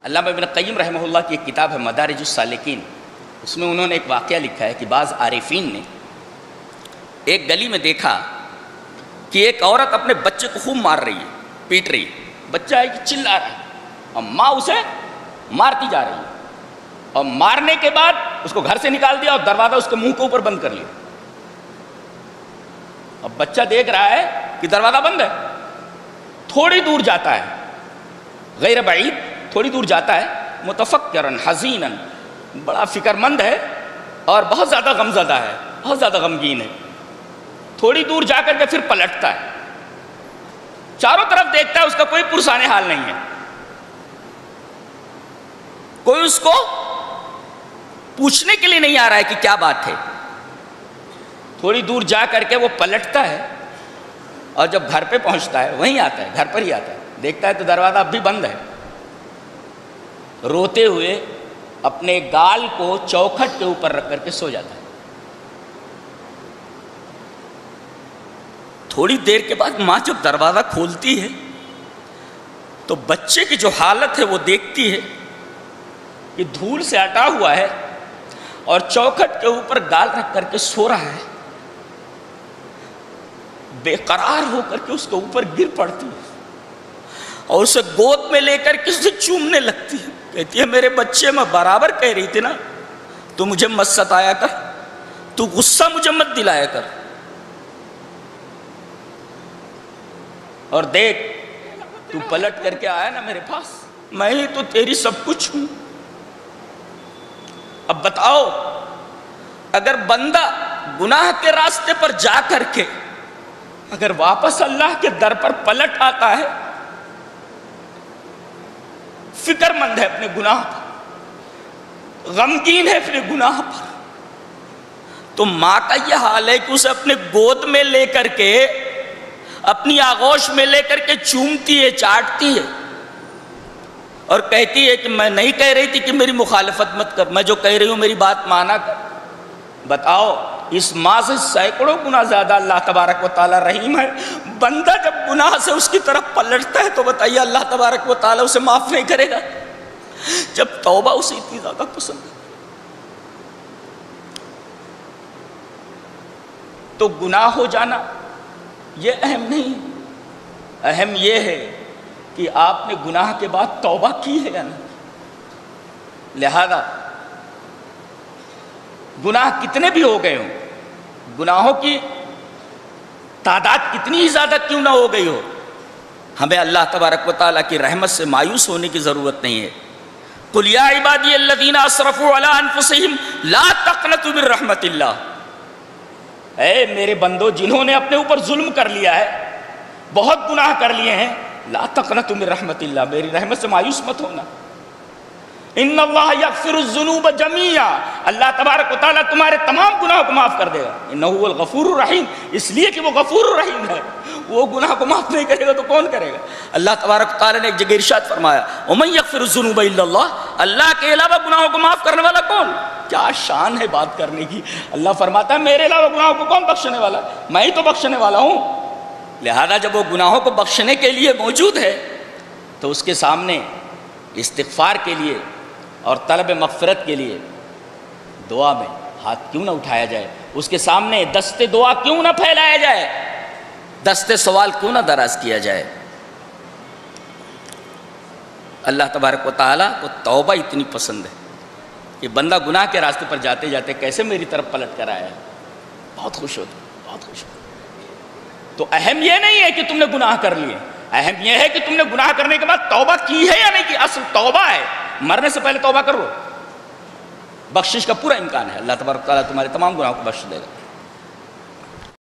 علامہ ابن قیم رحمہ اللہ کی ایک کتاب ہے مدارج السالکین، اس میں انہوں نے ایک واقعہ لکھا ہے کہ بعض عارفین نے ایک گلی میں دیکھا کہ ایک عورت اپنے بچے کو خوب مار رہی ہے، پیٹ رہی ہے، بچہ ہے کہ چلا رہا ہے اور ماں اسے مارتی جا رہی ہے، اور مارنے کے بعد اس کو گھر سے نکال دیا اور دروازہ اس کے منہ کے اوپر بند کر لیا۔ اب بچہ دیکھ رہا ہے کہ دروازہ بند ہے، تھوڑی دور جاتا ہے، غیر بعید تھوڑی دور جاتا ہے، متفکرن حزینن، بڑا فکر مند ہے اور بہت زیادہ غمزدہ ہے، بہت زیادہ غمگین ہے۔ تھوڑی دور جا کر کے پھر پلٹتا ہے، چاروں طرف دیکھتا ہے، اس کا کوئی پرسان حال نہیں ہے، کوئی اس کو پوچھنے کے لیے نہیں آ رہا ہے کہ کیا بات ہے۔ تھوڑی دور جا کر کے وہ پلٹتا ہے اور جب گھر پہ پہنچتا ہے، وہیں آتا ہے، گھر پر ہی آتا ہے، دیکھتا ہے تو دروازہ اب بھی بند ہے۔ روتے ہوئے اپنے گال کو چوکھٹ کے اوپر رکھ کر کے سو جاتا ہے۔ تھوڑی دیر کے بعد ماں جب دروازہ کھولتی ہے تو بچے کی جو حالت ہے وہ دیکھتی ہے کہ دھول سے ہٹا ہوا ہے اور چوکھٹ کے اوپر گال رکھ کر کے سو رہا ہے، بے قرار ہو کر کے اس کے اوپر گر پڑتی ہے اور اسے گود میں لے کر کے اسے چومنے لگتی ہے، کہتی ہے میرے بچے، میں برابر کہہ رہی تھی نا تو مجھے مت ستایا کر، تو غصہ مجھے مت دلایا کر، اور دیکھ تو پلٹ کر کے آیا نا میرے پاس، میں ہی تو تیری سب کچھ ہوں۔ اب بتاؤ، اگر بندہ گناہ کے راستے پر جا کر کے اگر واپس اللہ کے در پر پلٹ آتا ہے، فکر مند ہے اپنے گناہ پر، غمگین ہے اپنے گناہ پر، تو ماں کا یہ حال ہے کہ اسے اپنے گود میں لے کر کے، اپنی آغوش میں لے کر کے چومتی ہے، چاٹتی ہے اور کہتی ہے کہ میں نہیں کہہ رہی تھی کہ میری مخالفت مت کر، میں جو کہہ رہی ہوں میری بات مانا کر۔ بتاؤ، اس ماں سے سینکڑوں گنا زیادہ اللہ تبارک و تعالی رحیم ہے۔ بندہ جب گناہ سے اس کی طرف پلٹتا ہے تو بتائیے اللہ تبارک و تعالی اسے معاف نہیں کرے گا؟ جب توبہ اسے اتنی زیادہ پسند ہے تو گناہ ہو جانا یہ اہم نہیں، اہم یہ ہے کہ آپ نے گناہ کے بعد توبہ کی ہے یا نہیں۔ لہذا گناہ کتنے بھی ہو گئے ہوں، گناہوں کی تعداد کتنی ہی زیادہ کیوں نہ ہو گئی ہو، ہمیں اللہ تبارک و تعالیٰ کی رحمت سے مایوس ہونے کی ضرورت نہیں ہے۔ قُلْ يَا عِبَادِيَ الَّذِينَ أَسْرَفُوا عَلَىٰ أَنفُسِهِمْ لَا تَقْنَطُوا مِن رَحْمَةِ اللَّهِ، اے میرے بندو جنہوں نے اپنے اوپر ظلم کر لیا ہے، بہت گناہ کر لیے ہیں، لا تقنطوا من رحمت اللہ، میری رحمت سے مایوس مت ہونا۔ ان اللہ یغفر الذنوب جميعا، اللہ تبارک و تعالیٰ تمہارے تمام گناہوں کو معاف کر دے گا۔ انہ هو الغفور الرحیم، اس لیے کہ وہ غفور الرحیم ہے، وہ گناہ کو معاف نہیں کرے گا تو کون کرے گا؟ اللہ تبارک و تعالیٰ نے ایک جگہ ارشاد فرمایا ومن یغفر الذنوب الا اللہ، اللہ کے علاوہ گناہوں کو معاف کرنے والا کون؟ کیا شان ہے بات کرنے کی! اللہ فرماتا ہے میرے علاوہ گناہوں کو کون بخشنے والا؟ میں ہی تو بخشنے والا ہوں۔ لہذا جب وہ گناہوں کو بخشنے کے لیے موجود ہے تو اس کے سامنے استغفار کے لیے اور طلب مغفرت کے لیے دعا میں ہاتھ کیوں نہ اٹھایا جائے، اس کے سامنے دست دعا کیوں نہ پھیلایا جائے، دست سوال کیوں نہ دراز کیا جائے۔ اللہ تبارک و تعالیٰ کو توبہ اتنی پسند ہے کہ بندہ گناہ کے راستے پر جاتے جاتے کیسے میری طرف پلٹ کر آیا ہے، بہت خوش ہوتا، بہت خوش ہوتا۔ تو اہم یہ نہیں ہے کہ تم نے گناہ کر لیے، اہم یہ ہے کہ تم نے گناہ کرنے کے بعد توبہ کی ہے یا نہیں کی۔ اصل توبہ ہے، مرنے سے پہلے توبہ کرو، بخشش کا پورا امکان ہے، اللہ تبارک و تعالیٰ تمہارے تمام گناہوں کو بخش دے گا۔